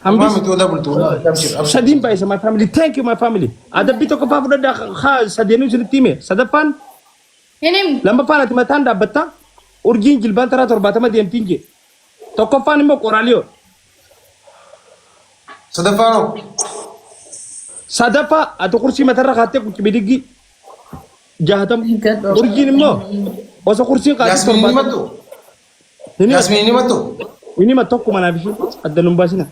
Hamdis. Mami tu dah betul. Sadim by my family. Thank you my family. Ada bito ko pa fu da kha sadenu sin time. Sadapan Henim. lamba pana timatanda bata urgin jilban tara torbata ma dem tinje. To ko pani mo koralio. Sadafano. Sadapa atau kursi matara khate ku bidigi. Jahatam urgin mo. Osa kursi ka Yasmin ini matu. Yasmin ini matu. Ini matok ko manabishi. Adda numbasina.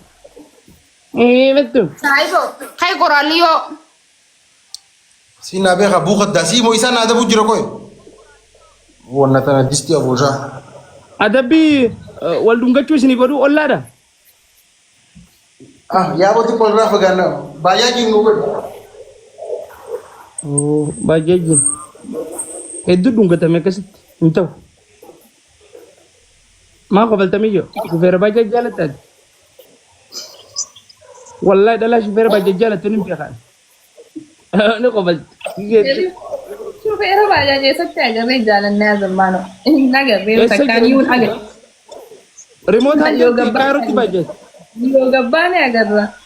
Betul. Saibo. Kai koralio. Si nabe ka bukat da si mo isa na ada bujiro koy. Wonna tana disti abuja. Ada bi waldunga cuci ni baru olada. Ah, ya boti polra fagana. Baya ki ngogo. Oh, bajaji. Itu dunga tamai kasih. Entah. Ma qabal tamiyo. Shufeer bajaji jalan tadi. Wallahi dalah shufeer bajaji jalan tu nimpi kan. Ni qabal. Shufeer bajaji sakta agar jalan ni azmano. Naga be sakta ni un agar. Remote aja karo ti bajaji. Yoga bane agar.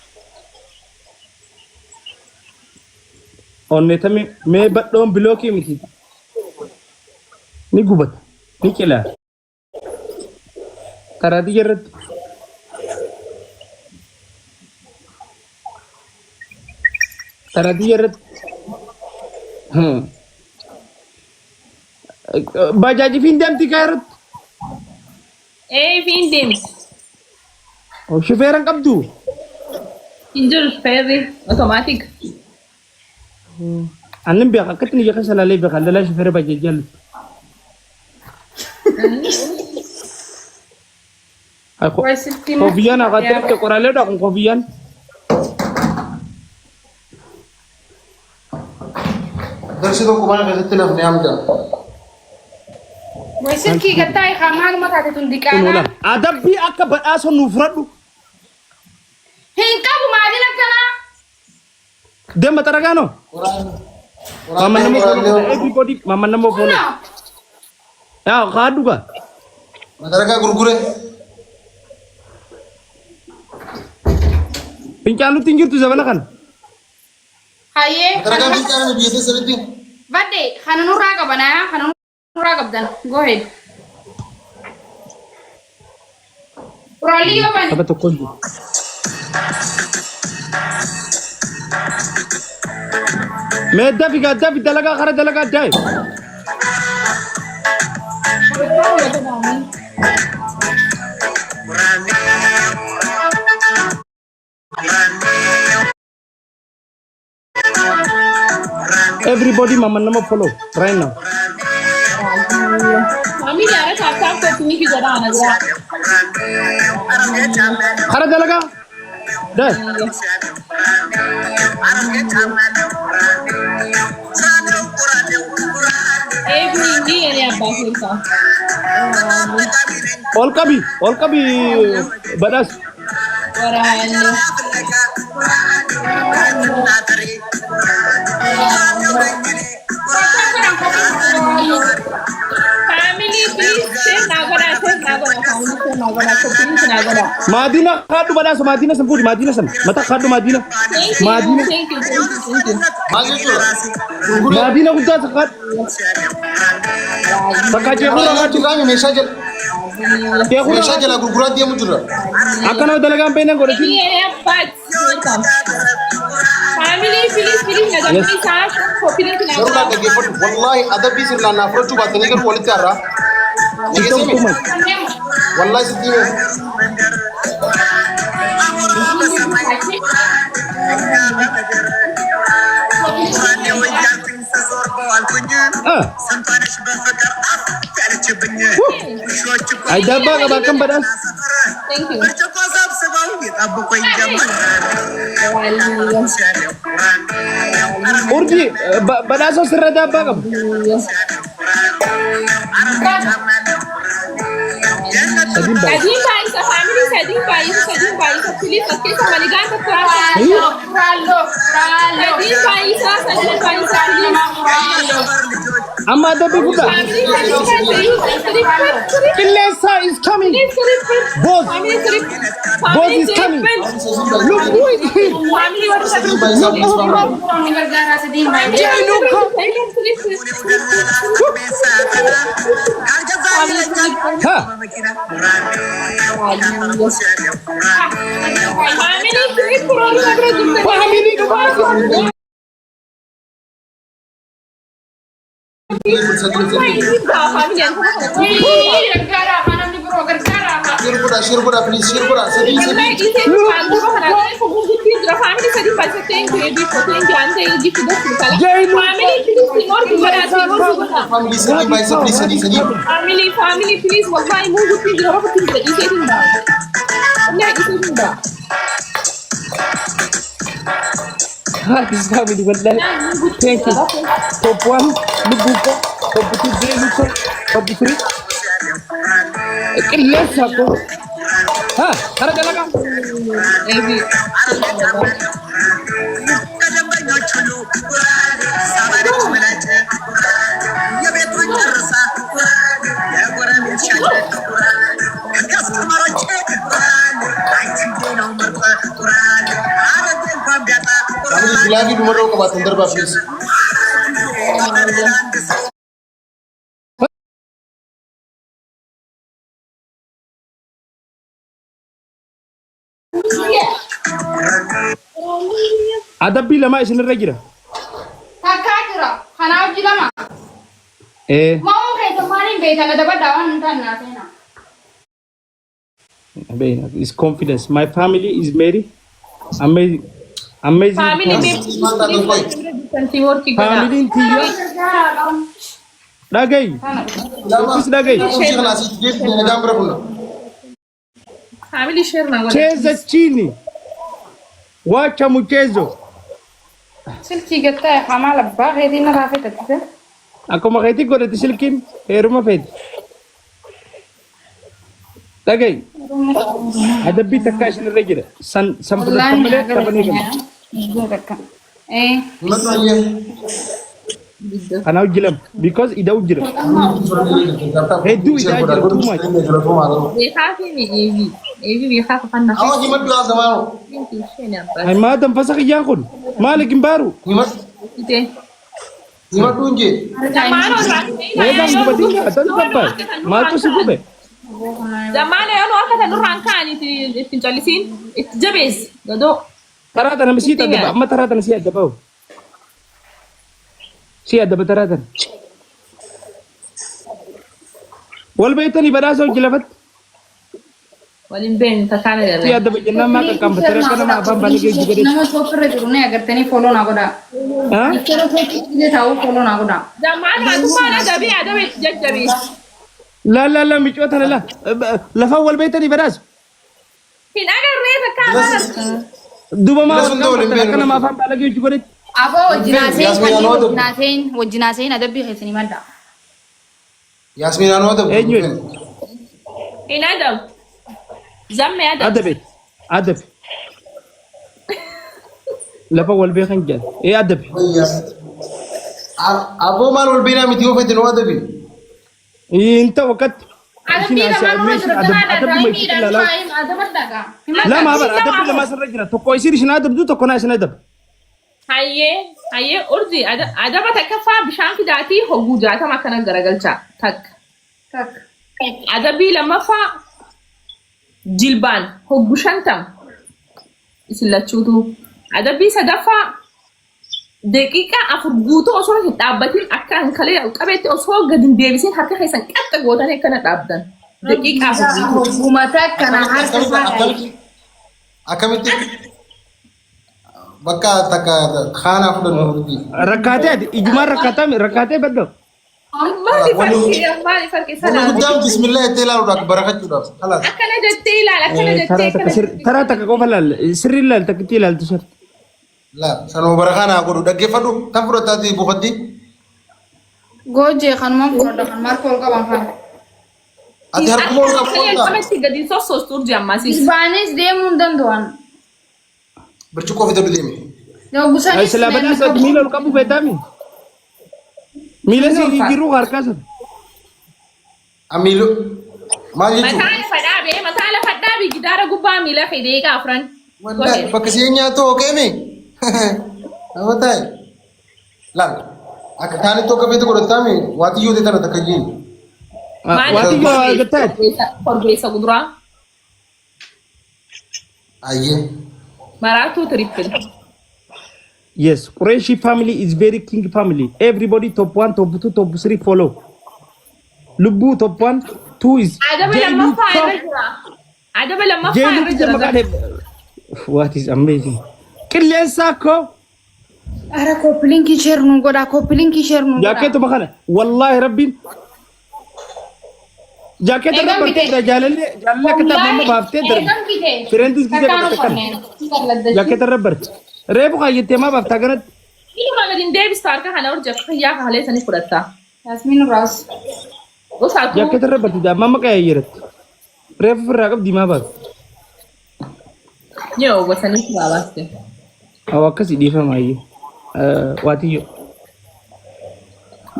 Onne tami me baddo bloki miti. Ni gubat. Ni kela. Karadi jerat. Karadi jerat. Bajaji findam ti karat. Findim. Oh, shufeeran qabdu. Injul ferry automatic. Annem biya kakatni jaka salale biya kallala shufeer bajaji jalan. Aku kopian aku tadi ke korale dah aku kopian. Darsi to kumana ka telefon am da. Wesin ki gatai khamag mata tundikana. Ada bi akabat aso nufradu. Hinka bu madina kana. Dem mataragano. Mama namo everybody mama namo phone. Ya kadu ka. Mataraga gurgure. Pincanu tinggi tu zaman kan? Haye. Mataraga bicara biasa seriti. Bade, khananu raga bana, khananu raga dan. Go ahead. Rolio ban. Apa tu kunci? Meda figa dalaga khara dalaga jai. Everybody mama nama follow right now. Mami jara tap ko tuni ki jara ana jara. Khara dalaga. Dah. Ni ani abba filsa. All kabi badas. Warahani. Family please say nagara please nagara. Madina kadu badas Madina sempuri Madina sem. Mata kadu Madina. Madina. Thank you. Madina udah sekat. Sekat je Ora ngatu kami message. Dia kurang. Message la gurgura dia mujura. Akan ada dalaga pena gore Ni ani abba. Family please nagara please sash please Darula nagara. da gefat wallahi adabi sirna na frotu ba tani gar quality arra. Itu cuma. Wallahi sidine. Ay daba ka bakam badas. Thank you. Urji badaso sirra daba kam. Adin ba isa family سدين بايس بليز أكيد مالجان تكرار سدين بايس بليز أما أدبي بودا Ilesa is coming. Boss is coming. Look who is here. Ha. Family. Shirbuda, please, Shirbuda, Sadi. Family, Sadi, by Sadi, Sadi. Family, please, والله مو قلت لي روح تنزل يسيتين ده. لا يسيتين ده. This family والله. Thank you. Top 1, Lubuko. Top 2, Lubuko. Top 3. Ilesa ko. Ha, tara dalaga. Ebi. Lagi nomor ke Batan Derba, please. Adabbi lama isinirra jira. Takkaa jira. Kanaaf jilama. Mamu keessa maaliin beekama dabadhaa waan hin taane naa seenaa. It's confidence. My family is married. Amazing. Family Family intiya. Dagai. Office dagai. Family share na. Cheza chini. Wacha mchezo. Silkii gattaa qaama labbaa keetiin na raafetate. Akkuma keetii godhate silkiin heeruma feeti. Dagai. Adabbii takka isinirra jira. San fudhatta malee tapanii gala. Kana hojjilam because ida hojjira. Hedduu idaa jira too much. Ebi beekaa fanna. Awak himat dua sama. Ay madam fasak iyaan kun. Maalik hin baaru. Himat tunje. Eegaan gubatiin atan sabbaa. Maaltu si gube? Zamana yoo akka tan duraan kaani ittiin callisiin itti jabees gadoo. Taraa tana misiit addaba. Amma taraa tana si addaba. Si addaba taraa tana. Wal beektanii badhaasa hojii lafatti. Waliin beeknu takkaana Si jedhame. addaba jennaan maa qaqqaamfatee akka nama afaan baay'ee gadi. Nama soofirra jiru ne agartanii foloo naa godhaa. Haa? Iddoo tokko taa'uu foloo naa godhaa. Zamana atumaana dabii adabe itti jajjabees. La micoota la lafaan wal beektanii badhaasa. Hin agarree takkaana. Duuba maa wal qaqqaamfatee akka nama afaan baay'ee gadi. Aboo wajjinaaseen adabbii keessanii madda. Yasmin anu ada. Eenyu? Hin adabu. Zamme adabu. Adabi. Lafa wal beekan jala. Adabi. Abo mal wal bina miti ofet no adabi. Inta wakat. Adabbii lamaan nama jiru ganaadha. Lama habar adabi lama sirra jira. Tokko isin isin adabdu tokko naa isin adab. Hayyee urjii adaba takka faa bishaan fidaatii hogguu jaatama akkana garagalchaa takka. Adabii lammaffaa jilbaan hogguu shantam isin lachuutu. Adabii sadaffaa daqiiqaa 4 guutuu osoo hin dhaabbatin akka hankalee qabeetti osoo gadi hin deebisin harka keessan qaxxa gootanii akkana dhaabdan. Daqiiqaa 4 guutuu. Hoggumata kana harka isaa Akamitti bakka takka khana fudan urdi. Rakkaatee ijumaan rakkaatee baddo. Maali farqi sana. Gudam bismillah tela udah barakatuh. Halas. Akkana jettee ilaala akkana jettee. Taraa takka qofa laal sirri laal takkitti ilaaltu sir. La sanu barakana aku dhaggeeffadhu tan fudhataati buufatti. Goojee kanuma fudhadha kan maal kool qaban kan. ati harkuma ol Akka qabda jalqabatti gadi sossoos urjii ammasis. Isbaanis deemuu hin danda'an. bircuqqoo fidadhu deemi Yoo gusanis Isla badhaasa miila ol qabu beektaami. Miila si jiru harkaasa. amiilu maal jechuun Mataa lafa dhaabe gidaara gubbaa miila fedee qaafran. wallahi bakka si nyaatu okeemi nama ta'e laal akka kaanitti akka feetu godhataami waati yoo tana takka jiin Waati yoo argataa. Korbeessa kuduraa. ayyee Maraatu trippil. Yes, Qureshi family is very king family. Everybody top 1, top 2, top 3 follow. Lubu top 1, 2 is Adaba lammaffaa irra jira. Adaba lammaffaa irra jira. What is amazing. Qilleensa ko Ara koppilinkii sheer nu godha koppilinkii sheer nu godha. jaakeetu makana. Wallahi rabbin. Jaakeetu rabbarte jalalle kita mamma baaftee darbe. Friendis gise bakka kana. Jaakeetu rabbarte. Reefu kaayyatee maa baaftaa kanatti. Ilma gadin deebista harka kana urjii akka fayyaa haalee sanii fudhatta. Yasmin Ras. Gosaatu. Jaakeetu rabbarte mamma qayyayyeeratti. Reefu firraa qabdi maa baafte. Yoo gosanii furaa baaste. Awa akkasii dhiifamaayyuu. Waatiyyo.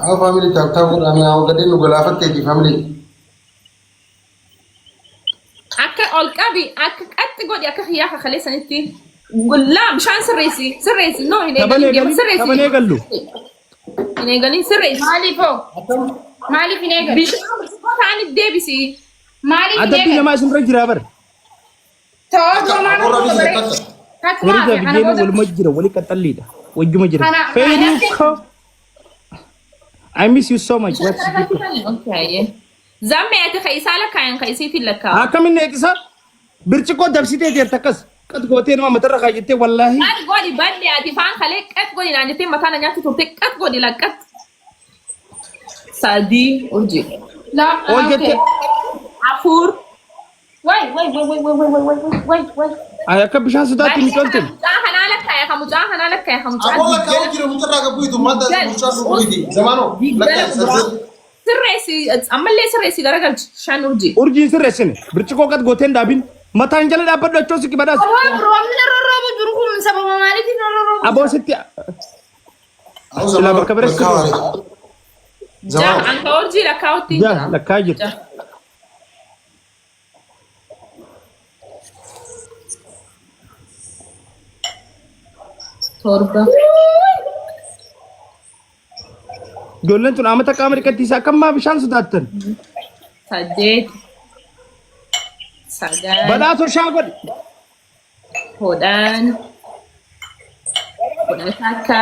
Awa family taaf godhame awa gadeen nu galaafatteeti family. Akka ol qabi akka qatti godhi akka fayyaa haalee sanitti. Gullaa bishaan sirreessi no hin eegalin sirreessi. Taban eegallu. Hin eegalin sirreessi. Maaliifoo? Maaliif hin eegalu? Bishaan ta'anii deebisi. Maaliif hin Adabbi eegalu? namaa isin irra jiraa bara. Too Warra maal biyya godhe? takka. Kakkumaa Warri fi kana biyyeen booda. waluma jira wali qaxalliidha. Wajjuma jira. Kana- Fayyaduu kana- koo. I miss you so much. What's the Okay. Zammee ati kaisaa lakkaa'an kaisiitiin lakkaa'u. Akkamiin eegisa? Birciqoo dabsitee jirta akkas. Qat gootee nama matarra kaayyattee wallaahi. Qat godhi badde ati faan kalee qat godhi naan jettee mataa na nyaatti turte qat godhi laqqat. Sadii urjii. La. Ol jettee. Afur. Wai. Ay akka bishaan sodaatti ni tolten. Mucaa kanaa lakkaa'e mucaa kanaa lakkaa'e mucaa. Aboo lakkaa'uu jira mucarraa gabbuutu madda bulchaa dhufuuti. Zamaanoo lakkaa'e saddeet. Sirreessi ammallee sirreessi garagalchi shan urjii. Urjiin sirreessine. Birciqoo qat gooteen dhaabin. Mataan jala dhaabbadhu achoo si qibadhaas. Roobni rorroobu jiru kun sababa maaliitiin rorroobu? Aboo sitti. Awu Silaa bakka bira lakkaa waare. Zamaanoo. Anka urjii lakkaa'utti Jaa lakkaa jirti. Torba. Ijoolleen tun amata qaama dhiqattiisaa akkammaa bishaan sodaattan. Saddeet. Sagal. Badhaasoo shaa godhi. Kudhan. Kudha takka.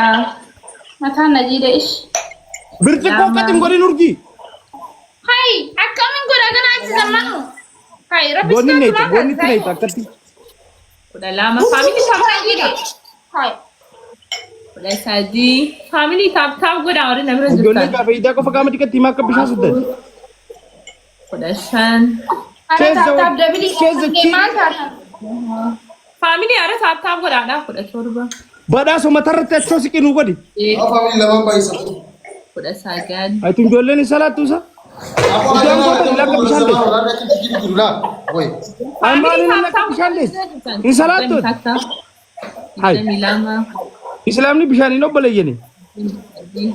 Mataan na jiidhe ish. Birciqoo qat hin godhin urjii. Hai, akkamiin godha kana achi zamanu? Hai, Goonni rabbistoota neeta maal goonni itti taasisaa? neeta akkatti. Kudha lama. Faamilii taaptaa godha. Hai. Kudha sadii. Faamilii taaptaa godha warri na bira Ijoolleen jirtan. gaafa idaa qofa qaama dhiqatti himaa akka bishaan soddan. Kudha shan. Ana Keessa taataaf wal- dabilii keessa keessatti maal taatan? Faamilii haara taaptaa godhaadha. Kudha torba. Badhaasoo matarratti achoo siqinuu godhi. Awu family lamaan baay'isatu. Kudha sagal. Ati ijoolleen isa laattuusa. Aboo Ijoolleen goota ilaa akka bishaan deessu. Zamaanoo laalla achi jiru jiru laa. Woy. Ay maaliin ilaa akka bishaan deessu. Hin salaattu. Hai. Digdamii lama. Islaamni bishaaniin obboleeyyani. Sadii.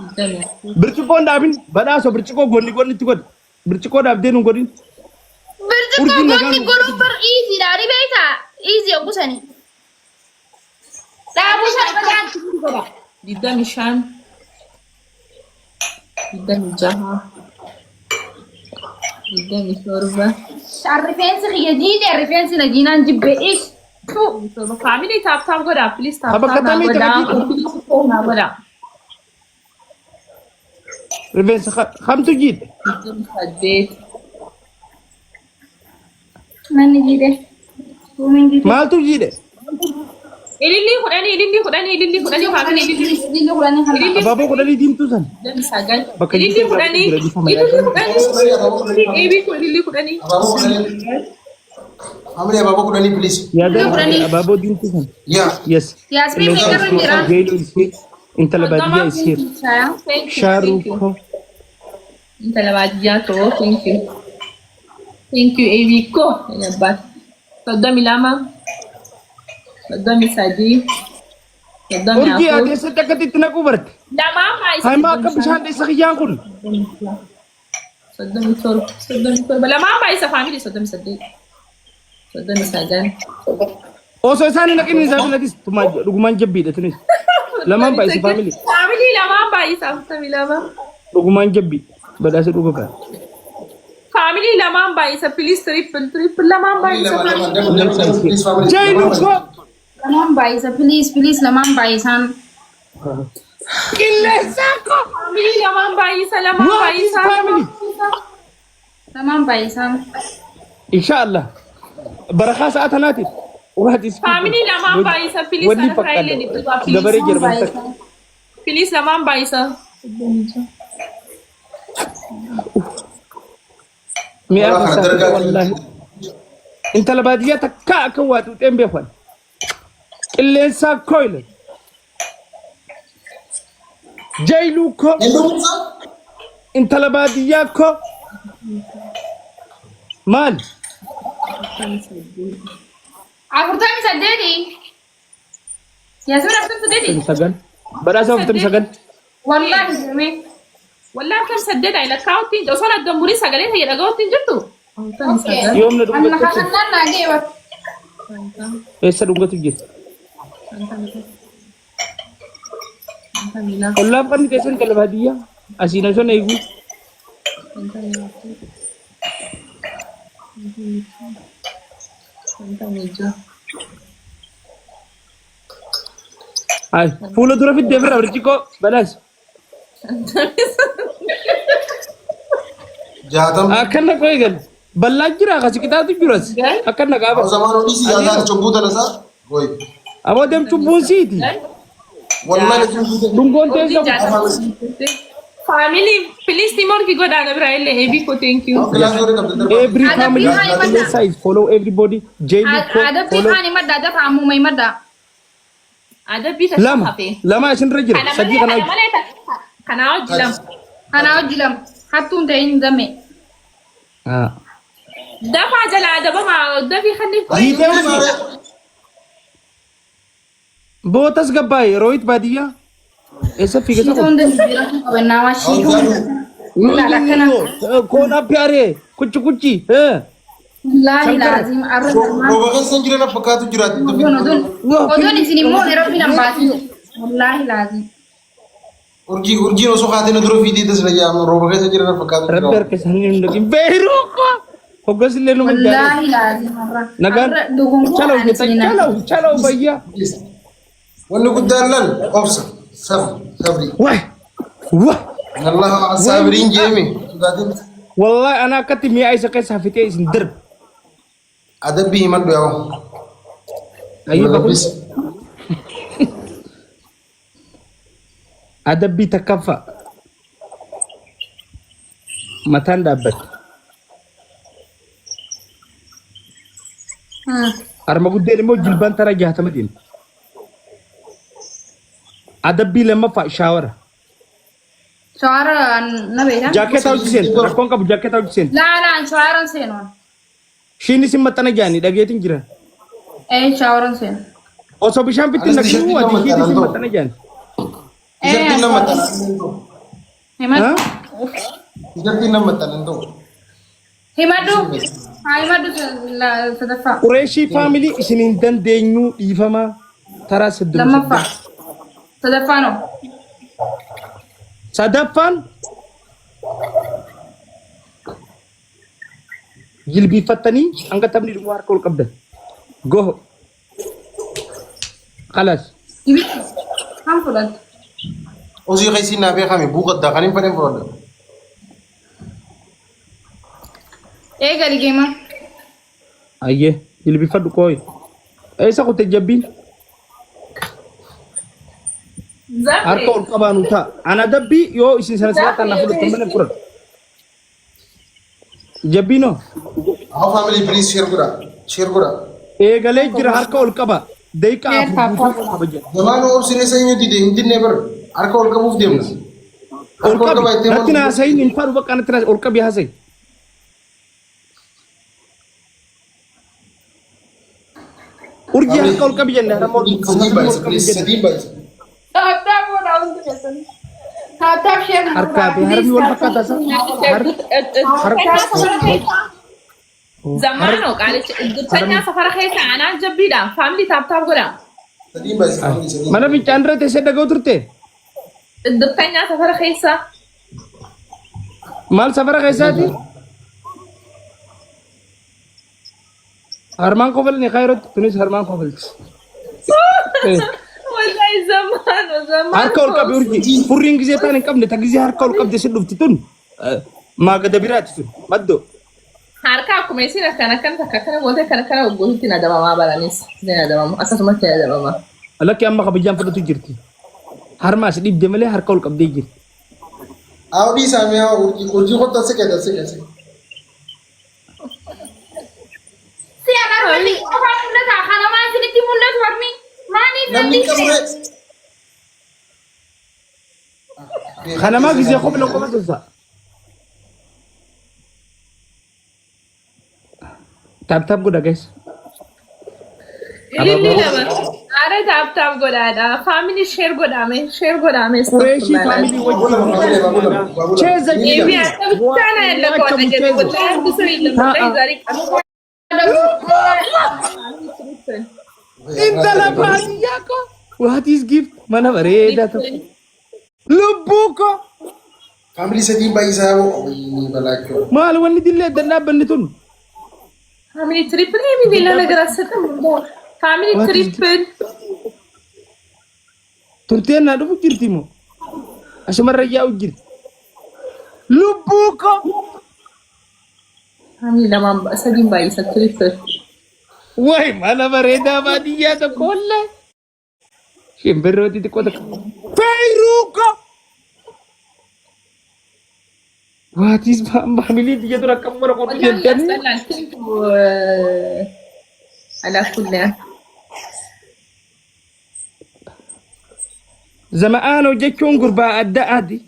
Digdamii afur. Birciqoon dhaabin badhaasoo birciqoo goonni goonni itti godhi. Birciqoo dhaabdee nu godhin. Birciqoo Urjiin goonni nagaan- godhuun bar iisiidha. Ni beektaa? Iisii oggusanii. Dhaabuu sana Digdamii shan. Digdamii jaha. Digdamii torba. rifeensi kiyya jiidhe rifeensi na jiinaan jibbe ish. Faamilii taaptaap godhaa. Please Bakka taaptaap naa tamii godhaa. taphati. Naa godhaa. Rifeensa kamtu jiidhe. Digdamii saddeet. Manni jiidhe. Uumiin jiidhe. Maaltu jiidhe? Ilillii kudhanii faamilii ilillii. Jiidhe kudhanii halkan. Abaaboo kudhanii diimtuu sana. Digdamii sagal. Bakka Ilillii jiidhe kudhanii. bakka jiidhe Ilillii kudhanii. Abaaboo kudhanii. Family abaaboo kudhanii please. Yaada abaaboo diimtuu sana. Yaa. Yes. Yasmin meeqarra jira? Geeluu ishee. انت لبادية يصير شاروكو انت لبادية تو ثانك يو ايفيكو يا بات قدامي لاما قدامي سادي قدامي ورجي عفو هذه صدقت تنقو برت لا ما عايز هاي ما كبشان دي سخيان كل صدامي تور لا ما عايز فاميلي صدامي سادي صدامي سادان اوسو ساني نكين نسابي لديس تما رغمان جبي دتني لما بايس فاميلي لما بايس فاميلي لما رغمان جبي بداس رغبا family lamam baisa please triple lamam baisa جايلوكو Lamang baisa, please, lamang baisan. كلساكو family lamam baisa What is family? Lamang baisan. ان شاء الله بركه ساعه ناتي واحد اسمه family lamam baisa please ودي ana فقط kaile ni دبري Lamang جرمان baisan. please lamam baisa مئة والله انت لباديتك كاكوات وتم بيفن اللي ساك كويل جايلوكو انت لبادياكو مال Afurtami saddeeti. Yasmin afurtami saddeeti. سجن بلاش افتم سجن Wallahi jirme. والله كم سدد على كاوتين وصل الدمبوري سجلين هي لقاوتين جرتو Okay. يوم ندوم Amma kakannan na gewa. ايش سدوم تجي والله بقى كيسن كلبادية اسينا شو نيجو هاي فولو دورا في الدبر أوريكو بلاش جاتم أكننا كوي قال بلاش جرا خاسي كتاب تجرس أكننا او كابا زمان ودي يا چوبوت لسا وي أبغى دم تبوسيتي والله چوبوت دونغون تيجا family please timor ki go dana braille heavy ko thank you كلاس دوري كابتن every Ada family pihak yang mana? size follow everybody Jayluko Ada follow pihan ni madda, ada kamu may madda. ada bisa لما hape لما عشان رجل سجي kana خنا kana jilam Kana jilam. Hatun tayin dame. dafa jala da ba ma da fi khanni ko بوتس قباي رويت بادية ऐसा figure Itong dami bira ko kawan shi. La la kana. कौन आप प्यारे कुछ कुछ है Wallahi lazim arra. روبا كان سنجري نا فكاتو جرات Odon isini mo erabi nambati. Wallahi lazim. urji no so khatena duro fidi des la yam roba كان سنجري نا فكاتو रबर के संग लगी बेरो को होगस ले लो Wallahi lazim arra. नगन Dukung ko चलो ani sinina. चलो भैया ولو قدام لن ابصر صبري واه واه ان الله مع الصابرين جيمي قاعدين والله انا كنت مي عايز كيس حفتي اسم درب ادبي من بيو ايوه بقول ادبي تكفى متان دابت ارما قدامي مو جلبان ترى جهه مدينه ادبي لما فا شاور Suara na beda. جاكيت او جسين ركون كاب جاكيت او جسين La suara senon. شيني سمتنا جاني دغيتين جرا Suara sen. او سو بشام بيتنا كيو ودي شيني سمتنا جاني جرتين لما Hemat. ها جرتين لما تنتو Himadu. Himadu la sadafa. قريشي فاميلي اسنين دن دينيو ديفما ترى سدم Lama fa. Sadafa no. صدفان جلبي فتني انك تبني دوار كل قبل جو خلاص Ibi. Hampulan. اوزي خيسي نابي خامي بوقت دخلين فدين فرود Gali gema. ايه جلبي فدو كوي ايسا كنت جبين zabe اركو القبانو تا انا دبي يو اسين سنه سنه ناخذ تمن فرد جبينو هاو فاميلي بليز شير كورا ايه غلي جرا اركو القبا ديكا Eh, papa. ابو زمان اور سيري سيني دي دي نيبر Harka ol qabuuf deemna. ol qabi natti naasayin hin faadhu bakka natti naas ol qabi haasay urjii harka ol qabi jenne harama ol qabi jenne Sadii baay'isa. Taattaa godha hundi keessan. Taattaa isheen harkaa fi harmi wal fakkaataa isa Zamano qaalicha iddotanya safara keessa anaan jabbiidhaan faamilii taaptaaf godha. Sadii baay'isa. mana fincaan irra teessee dhaga'u turte Iddotanya safara keessa maal safara keessaati harmaan kofalni kaayirootti tunis harmaan kofalti wallahi zamano harka ol qabi urjii furriin gisee taan hin qabne ta gisee harka ol qabde si dhufti tun maagada biraati tun maddoo harka akkuma isin akkana kana gootee kana gootee na damamaa baranis ni na damamu akkasumatti na damama. lakki amma kabajaan fudhatu jirti harmaas dhibde malee harka ol qabdee jirti Audi sampai urji kota sekian. Si anak mandi, orang muda tak kana main sini di muda warmi. Mani Namni nanti. kamu kana maa gisee kopla qofa tusa tap godha guys Ililli lama. Are taap godhaadha. Family share godhame. Qureshi family wajjin cheza Hivi hata msichana enda kwa nageti wallahi kusuri ile mtai zari. inta la baadhi yako what is gift mana bareeda to lubbuko family sedih bayi saya ini balakyo. maal wanni dillee dadhaabbanni tun Family triple mi dilla ነገር አሰተም Family triple turteen naa dhufu jirti moo asumarra yaa'u jirti lubbuko Family lama sadin bayi sa triple. way mana bareedaa baadiyyaa tokko wallahi shimbirrooti xiqqoo takka fayruuko what is family biyya tura akkam mara qotu jettanii على كل زمان وجتشون قربا أدى أدي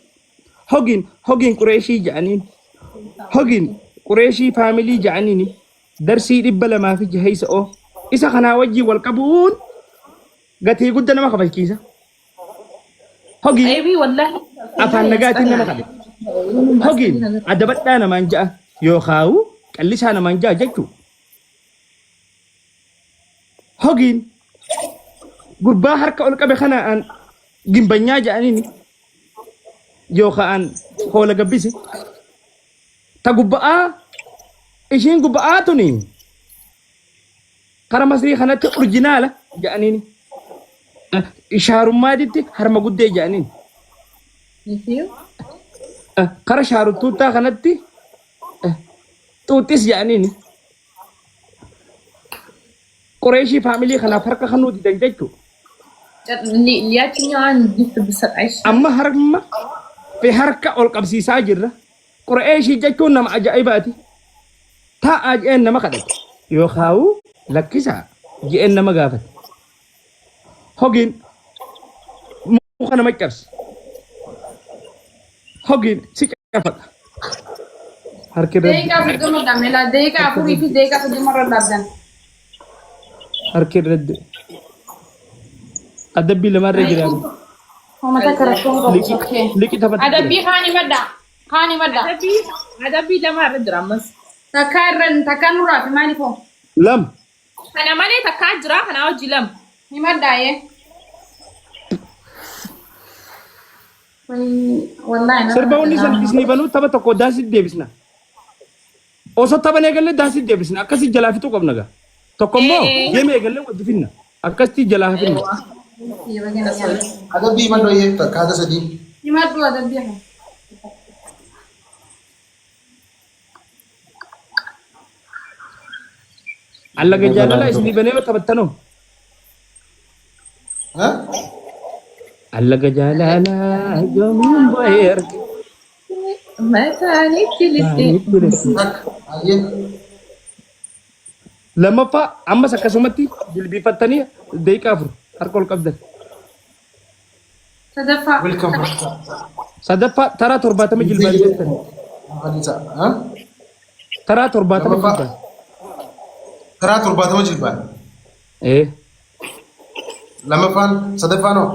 هوجين قريشي جانين هوجين قريشي فاميلي جانيني درسي دبلا ما في جهيس أو إسا خنا وجي والقبول قتي قد أنا ما خبز كيسا هوجين ايوه والله أفان نقاتي أنا ما خبز هوجين أدبت أنا من جاء يو خاو قليش أنا من جاء جتشو هوجين قربا حركة أولك بخنا أن جنبنيا جانيني يوخا أن خولا قبيسي تقبعا إيشين قبعاتوني قرى مصري خانت أورجينالة جانيني إشارو مادتي هرما قدي جانيني يفيو قرى شارو توتا خانتي توتيس جانيني قريشي فاميلي خنا فرقة خنو دي دنجتو لياتني عن جبت بسرعة أما هرما في حركة أول قبسي ساجرة قريشي جاكو نم عجائباتي تا أجئن نما قدت يو خاو لكيسا جئن نما قافت هوجين مخنا مكرس هوجين سيكافت هركي رد Deka betul dah mela. Deka aku itu deka tu dimana dah. هركي رد أدبي لما رجع Kamu tak kerasuan kau. ليكي تفت Ada bi khani mada. Khani mada. هذا بي لما رد رمز Takkan nurah di mana pun. لم أنا ماني تكاجرا أنا أوجي لم Di mana ya? Wallahi. سرباوني سن بسني بنو تبا تكو داسي ديبسنا اوسو تبا نيغل داسي ديبسنا اكاسي جلافي تو قبنغا تكو مو جيمي يغل ودفنا اكاستي جلافي Iya bagian ya. Ada bi man doye tak ada sedih. Di mana tu ada dia? الله جل لا اسني بنو تبتنو Hah? الله جل لا يوم بير ما ثاني كلتي Tak. Ayen. لما فا اما سكسمتي جلبي فتني دي كافر هركول قبدل Sadaffaa. Welcome. Sadaffaa taraa 70 jilbaan jettan. Hadisa. Ha? Taraa 70 jilbaan. Karaa 70 jilbaan. Lamaffaan sadaffaanoo.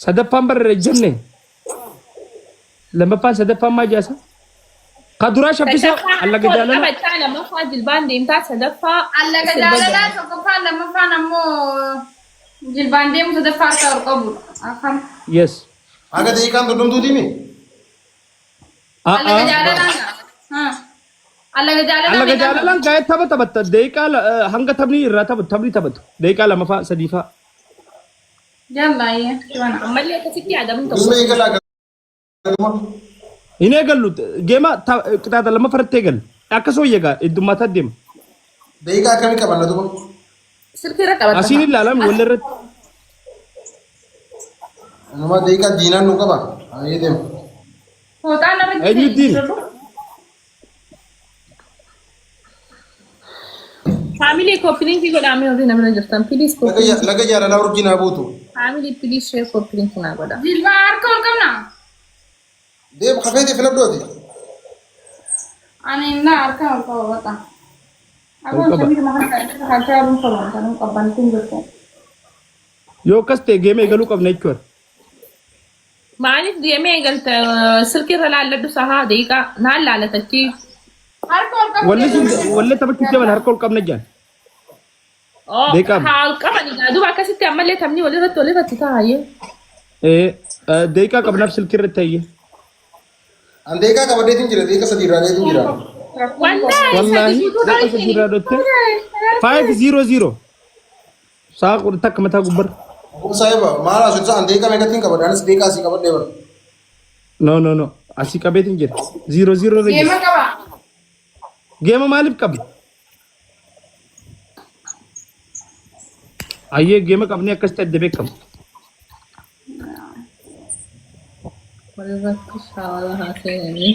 Sadaffaan barre jenne. Lamaffaan sadaffaan maa jaasa? Kaduraa shabbisa allaga jaalala. Taphataa lammaffaa jilbaan deemtaa sadaffaa. Allaga jaalalaa tokkoffaan lammaffaan ammoo jilbaan deemu sadaffaa akka ol qabu. Akkam. Yes. Aga deekaan doddomtuuti mi? Allaga jaalalaan. Allaga jaalalaan. Allaga jaalalaan gaa'ee taphatta deeqaa hanga taphni irraa taphni taphatu deeqaa lamaffaa sadiifaa. Jallaayyee. Ammallee akkasitti yaadamu ta'u. Isma eegalaa galma. Hin eegallu geema qixaata lama farratti eegalu akkasoo eegaa heddummataa deema. Deekaa akkamii qaban na tuba? Sirkiirra qabata. Asiin ilaalame wal irratti. Nama deekaa diinaan nu qaba. Ayyee deema. Fooxaan irratti. Eenyu diin? Faamilii koppiliinkii godhaamee horii namni jirtan piliis koppiliinkii. Laga jaalalaa urjinaa buutu. Faamilii piliis shee koppiliinkii naa godha. Jilbaa harka ol qabnaa? Deema kafeeti filadhooti. Ani na harka ol qabu bata. Aku sendiri makan harka rum kalau kan kapan pun gitu. Yoo akkas ta'e geema eegaluu qabna jechuudha. Maaliif deemee eegalta sirkiirra laalladhu sahaa deeqaa naan laalatachi. Harka ol qabu. Wallee taphachuuf jaban harka ol qabna jaan. Deeqaa. Haa ol qaban egaa duuba akkasitti ammallee taphni walirratti taa'ayyee. Deeqaa qabnaaf silkirra ta'ee. An deekaa qabadeetiin jira deekaa sadii irraa deetiin jira. Wallahi deeqaa sadii irraa dhotte. 500. Saa takka mataa gubbar. Saayiba maal asirraa an deekaa meeqatiin qabadde anis deekaa asii qabadde bara. No. Asii qabeetiin jira. 0 rege. Gema kaba. Geema maaliif qabi? Ayyee geema qabnee akkasitti adda beekamu. Walirratti shaawara haa seenanii.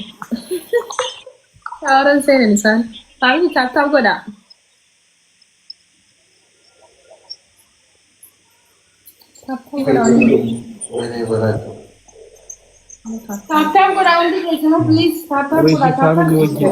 Shaawaran seenan isaan. Faamilii taaptaap godhaa. Taaptaap godhaa Taaptaap godhaa wanti keessumaa please taaptaap Reeshi godhaa. faamilii wajjin.